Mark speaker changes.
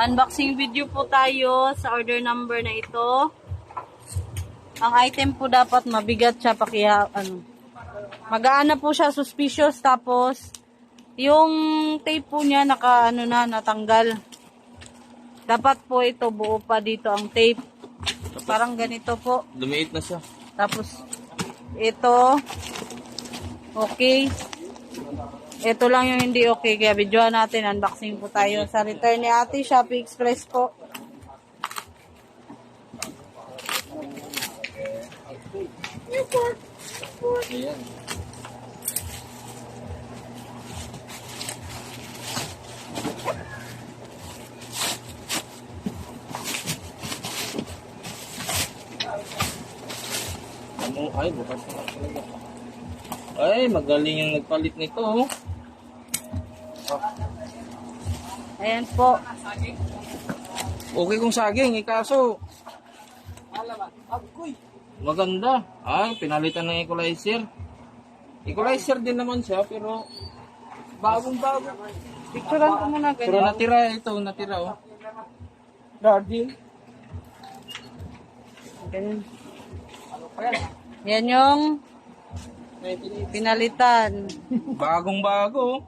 Speaker 1: Unboxing video po tayo sa order number na ito. Ang item po dapat mabigat siya, magaan na po siya, suspicious, tapos yung tape po niya natanggal. Dapat po ito buo pa dito ang tape. Parang ganito po.
Speaker 2: Lumiit na siya.
Speaker 1: Tapos ito okay. Ito lang yung hindi okay, kaya videoan natin, unboxing po tayo sa return ni Ate, Shopee Express po.
Speaker 2: Ayan. Ay, bukas na talaga. Ay, magaling yung nagpalit nito. Oh.
Speaker 1: Ayan po.
Speaker 2: Okay kung saging, ikaso. Maganda. Ay, pinalitan ng equalizer. Equalizer din naman siya, pero bagong-bago.
Speaker 1: Picturean ko muna ganyan.
Speaker 2: Pero natira oh. Darling.
Speaker 1: Ganyan. Yan yung pinalitan.
Speaker 2: Bagong-bago.